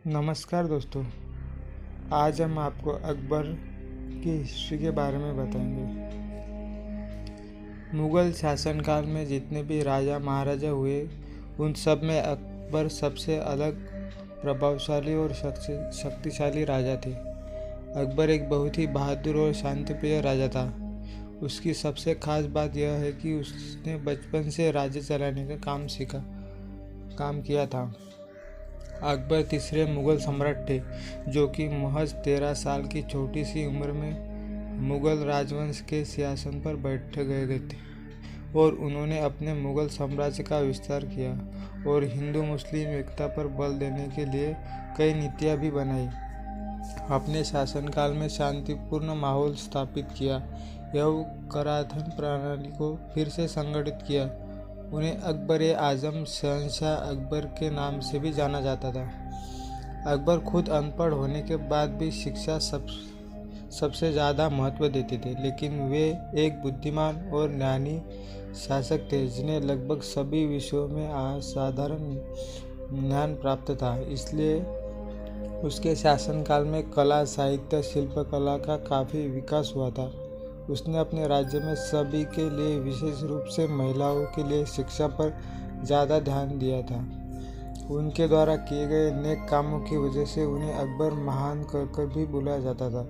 नमस्कार दोस्तों। आज हम आपको अकबर की हिस्ट्री के बारे में बताएंगे। मुग़ल शासनकाल में जितने भी राजा महाराजा हुए उन सब में अकबर सबसे अलग, प्रभावशाली और शक्तिशाली राजा थे। अकबर एक बहुत ही बहादुर और शांतिप्रिय राजा था। उसकी सबसे खास बात यह है कि उसने बचपन से राज्य चलाने का काम किया था। अकबर तीसरे मुग़ल सम्राट थे जो कि महज 13 साल की छोटी सी उम्र में मुग़ल राजवंश के सिंहासन पर बैठ गए थे और उन्होंने अपने मुग़ल साम्राज्य का विस्तार किया और हिंदू मुस्लिम एकता पर बल देने के लिए कई नीतियाँ भी बनाई। अपने शासनकाल में शांतिपूर्ण माहौल स्थापित किया एवं कराधान प्रणाली को फिर से संगठित किया। उन्हें अकबर-ए-आज़म शहंशाह अकबर के नाम से भी जाना जाता था। अकबर खुद अनपढ़ होने के बाद भी शिक्षा सबसे ज़्यादा महत्व देते थे, लेकिन वे एक बुद्धिमान और ज्ञानी शासक थे जिन्हें लगभग सभी विषयों में असाधारण ज्ञान प्राप्त था। इसलिए उसके शासनकाल में कला, साहित्य, शिल्पकला का काफ़ी विकास हुआ था। उसने अपने राज्य में सभी के लिए, विशेष रूप से महिलाओं के लिए शिक्षा पर ज़्यादा ध्यान दिया था। उनके द्वारा किए गए नेक कामों की वजह से उन्हें अकबर महान कहकर भी बुलाया जाता था।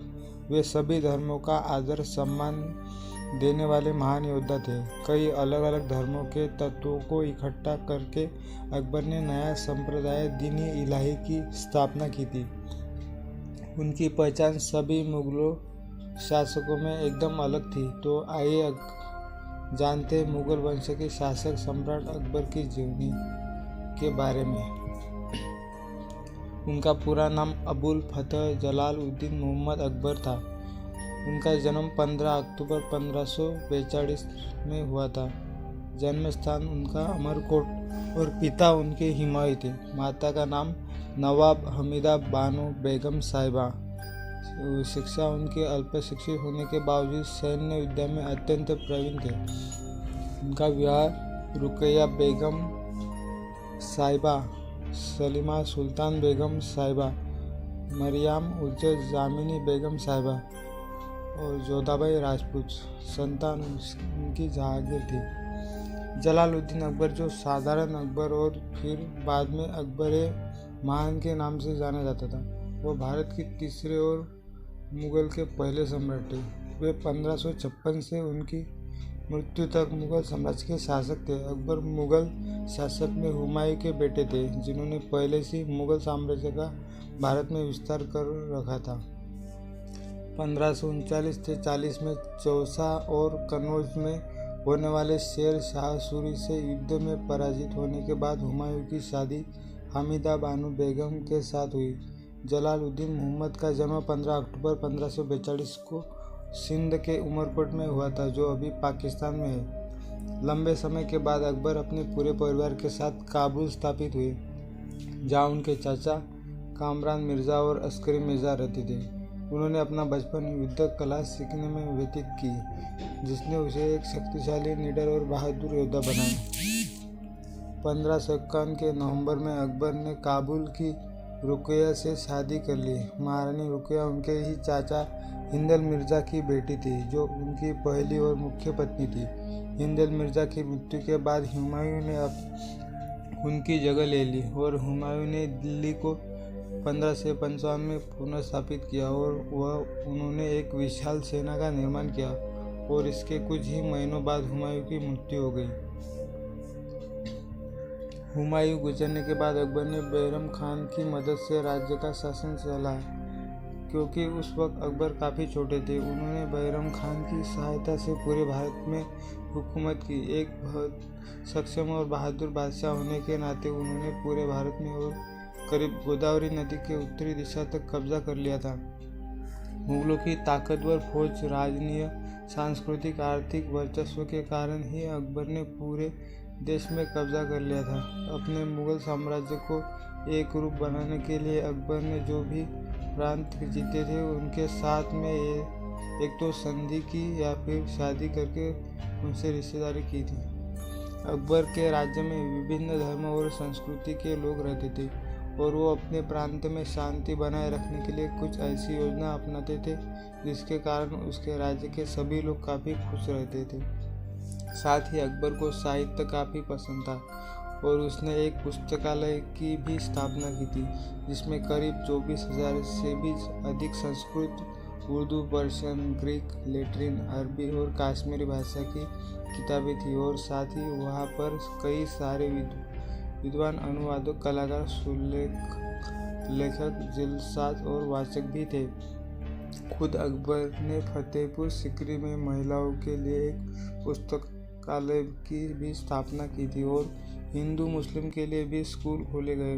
वे सभी धर्मों का आदर सम्मान देने वाले महान योद्धा थे। कई अलग अलग धर्मों के तत्वों को इकट्ठा करके अकबर ने नया संप्रदाय दीन इलाही की स्थापना की थी। उनकी पहचान सभी मुगलों शासकों में एकदम अलग थी। तो आइए जानते हैं मुगल वंश के शासक सम्राट अकबर की जीवनी के बारे में। उनका पूरा नाम अबुल फतह जलालुद्दीन मोहम्मद अकबर था। उनका जन्म 15 अक्टूबर 1542 में हुआ था। जन्म स्थान उनका अमरकोट और पिता उनके हुमायूं थे। माता का नाम नवाब हमीदा बानो बेगम साहिबा। शिक्षा उनके अल्प शिक्षित होने के बावजूद सैन्य विद्या में अत्यंत प्रवीण थे। उनका विवाह रुकैया बेगम साहिबा, सलीमा सुल्तान बेगम साहिबा, मरियम उज जामिनी बेगम साहिबा और जोधाबाई राजपूत संतान उनकी जहांगीर थी। जलालुद्दीन अकबर, जो साधारण अकबर और फिर बाद में अकबर-ए-महान के नाम से जाना जाता था, वो भारत के तीसरे और मुग़ल के पहले सम्राट थे। वे 1556 से उनकी मृत्यु तक मुग़ल साम्राज्य के शासक थे। अकबर मुग़ल शासक में हुमायूं के बेटे थे, जिन्होंने पहले से मुग़ल साम्राज्य का भारत में विस्तार कर रखा था। 1539 से 40 में चौसा और कन्नौज में होने वाले शेर शाह सूरी से युद्ध में पराजित होने के बाद हुमायूं की शादी हमीदा बानो बेगम के साथ हुई। जलालुद्दीन मोहम्मद का जन्म 15 अक्टूबर 1542 को सिंध के उमरकोट में हुआ था, जो अभी पाकिस्तान में है। लंबे समय के बाद अकबर अपने पूरे परिवार के साथ काबुल स्थापित हुए, जहाँ उनके चाचा कामरान मिर्ज़ा और अस्करी मिर्ज़ा रहते थे। उन्होंने अपना बचपन युद्ध कला सीखने में व्यतीत की, जिसने उसे एक शक्तिशाली, निडर और बहादुर योद्धा बनाया। 1551 के नवंबर में अकबर ने काबुल की रुकैया से शादी कर ली। महारानी रुकैया उनके ही चाचा हिंदल मिर्ज़ा की बेटी थी, जो उनकी पहली और मुख्य पत्नी थी। हिंदल मिर्ज़ा की मृत्यु के बाद हुमायूं ने उनकी जगह ले ली और हुमायूं ने दिल्ली को 1555 में पुनः स्थापित किया और उन्होंने एक विशाल सेना का निर्माण किया और इसके कुछ ही महीनों बाद हुमायूं की मृत्यु हो गई। हुमायूं गुजरने के बाद अकबर ने बैरम खान की मदद से राज्य का शासन चलाया। क्योंकि उस वक्त अकबर काफ़ी छोटे थे, उन्होंने बैरम खान की सहायता से पूरे भारत में हुकूमत की। एक बहुत सक्षम और बहादुर बादशाह होने के नाते उन्होंने पूरे भारत में और करीब गोदावरी नदी के उत्तरी दिशा तक कब्जा कर लिया था। मुगलों की ताकतवर फौज, राजनीय, सांस्कृतिक, आर्थिक वर्चस्व के कारण ही अकबर ने पूरे देश में कब्जा कर लिया था। अपने मुग़ल साम्राज्य को एक रूप बनाने के लिए अकबर ने जो भी प्रांत जीते थे, उनके साथ में एक तो संधि की या फिर शादी करके उनसे रिश्तेदारी की थी। अकबर के राज्य में विभिन्न धर्म और संस्कृति के लोग रहते थे और वो अपने प्रांत में शांति बनाए रखने के लिए कुछ ऐसी योजना अपनाते थे जिसके कारण उसके राज्य के सभी लोग काफ़ी खुश रहते थे। साथ ही अकबर को साहित्य काफ़ी पसंद था और उसने एक पुस्तकालय की भी स्थापना की थी जिसमें करीब 24,000 से भी अधिक Sanskrit, Urdu, Persian, Greek, Latin, अरबी और कश्मीरी भाषा की किताबें थी और साथ ही वहाँ पर कई सारे विद्वान, अनुवादक, कलाकार, लेखक, जिलसाज और वाचक भी थे। खुद अकबर ने फतेहपुर सीकरी में महिलाओं के लिए एक पुस्तकालय की भी स्थापना की थी और हिंदू मुस्लिम के लिए भी स्कूल खोले गए।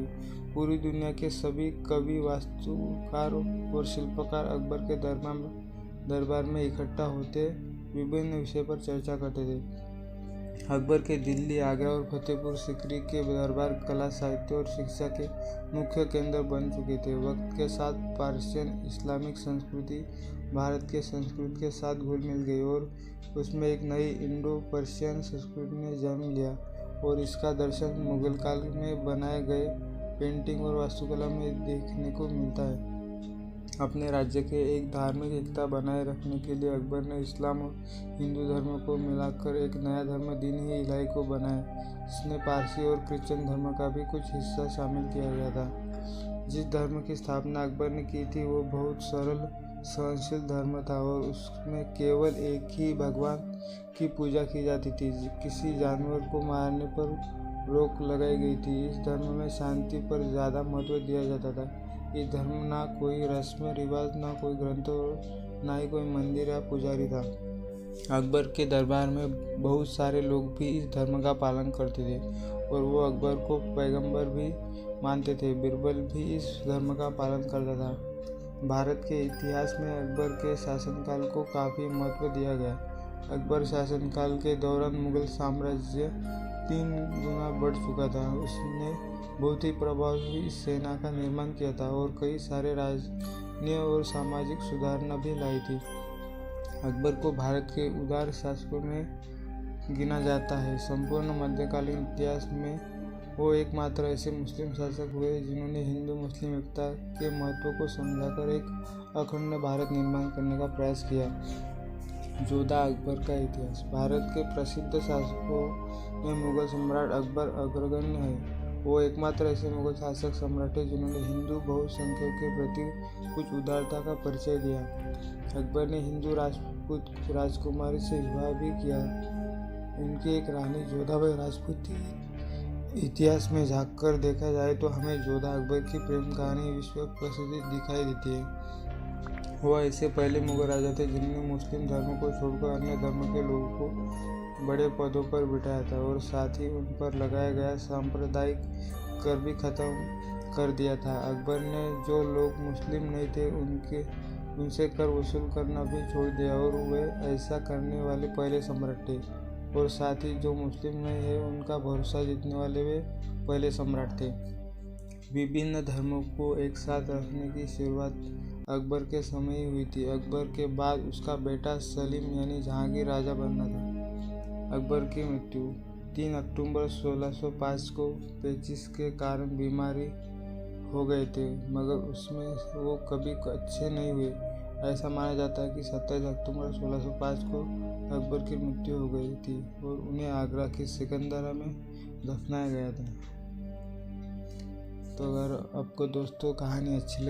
पूरी दुनिया के सभी कवि, वास्तुकार और शिल्पकार अकबर के दरबार में इकट्ठा होते विभिन्न विषय पर चर्चा करते थे। अकबर के दिल्ली, आगरा और फतेहपुर सीकरी के दरबार कला, साहित्य और शिक्षा के मुख्य केंद्र बन चुके थे। वक्त के साथ पार्शियन इस्लामिक संस्कृति भारत के संस्कृति के साथ घुल मिल गई और उसमें एक नई इंडो पर्शियन संस्कृति ने जन्म लिया और इसका दर्शन मुगल काल में बनाए गए पेंटिंग और वास्तुकला में देखने को मिलता है। अपने राज्य के एक धार्मिक एकता बनाए रखने के लिए अकबर ने इस्लाम और हिंदू धर्म को मिलाकर एक नया धर्म दीन-ए-इलाही को बनाया, जिसमें पारसी और क्रिश्चियन धर्म का भी कुछ हिस्सा शामिल किया गया था। जिस धर्म की स्थापना अकबर ने की थी वो बहुत सरल, सहनशील धर्म था और उसमें केवल एक ही भगवान की पूजा की जाती थी। किसी जानवर को मारने पर रोक लगाई गई थी। इस धर्म में शांति पर ज़्यादा महत्व दिया जाता था। इस धर्म ना कोई रस्म रिवाज, ना कोई ग्रंथ और ना ही कोई मंदिर या पुजारी था। अकबर के दरबार में बहुत सारे लोग भी इस धर्म का पालन करते थे और वो अकबर को पैगंबर भी मानते थे। बिरबल भी इस धर्म का पालन करता था। भारत के इतिहास में अकबर के शासनकाल को काफ़ी महत्व दिया गया। अकबर शासनकाल के दौरान मुगल साम्राज्य 3 गुना बढ़ चुका था। उसने बहुत ही प्रभावी सेना का निर्माण किया था और कई सारे राजनीतिक और सामाजिक सुधारणा भी लाई थी। अकबर को भारत के उदार शासकों में गिना जाता है। संपूर्ण मध्यकालीन इतिहास में वो एकमात्र ऐसे मुस्लिम शासक हुए जिन्होंने हिंदू मुस्लिम एकता के महत्व को समझाकर एक अखंड भारत निर्माण करने का प्रयास किया। जोधा अकबर का इतिहास। भारत के प्रसिद्ध शासकों में मुगल सम्राट अकबर अग्रगण्य है। वो एकमात्र ऐसे मुगल शासक सम्राट है जिन्होंने हिंदू बहुसंख्यक के प्रति कुछ उदारता का परिचय दिया। अकबर ने हिंदू राजपूत राजकुमारी से विवाह भी किया। उनकी एक रानी जोधाबाई राजपूत थी। इतिहास में झांककर देखा जाए तो हमें जोधा अकबर की प्रेम कहानी विश्व प्रसिद्ध दिखाई देती है। वो ऐसे पहले मुगल राजा थे जिन्होंने मुस्लिम धर्म को छोड़कर अन्य धर्म के लोगों को बड़े पदों पर बिठाया था और साथ ही उन पर लगाया गया सांप्रदायिक कर भी खत्म कर दिया था। अकबर ने जो लोग मुस्लिम नहीं थे उनसे कर वसूल करना भी छोड़ दिया और वे ऐसा करने वाले पहले सम्राट थे और साथ ही जो मुस्लिम नहीं है उनका भरोसा जीतने वाले वे पहले सम्राट थे। विभिन्न धर्मों को एक साथ रखने की शुरुआत अकबर के समय ही हुई थी। अकबर के बाद उसका बेटा सलीम यानी जहांगीर राजा बनना था। अकबर की मृत्यु 3 अक्टूबर 1605 को पेचिश के कारण बीमारी हो गए थे, मगर उसमें वो कभी अच्छे नहीं हुए। ऐसा माना जाता है कि 27 अक्टूबर 1605 को अकबर की मृत्यु हो गई थी और उन्हें आगरा के सिकंदरा में दफनाया गया था। तो अगर आपको दोस्तों कहानी अच्छी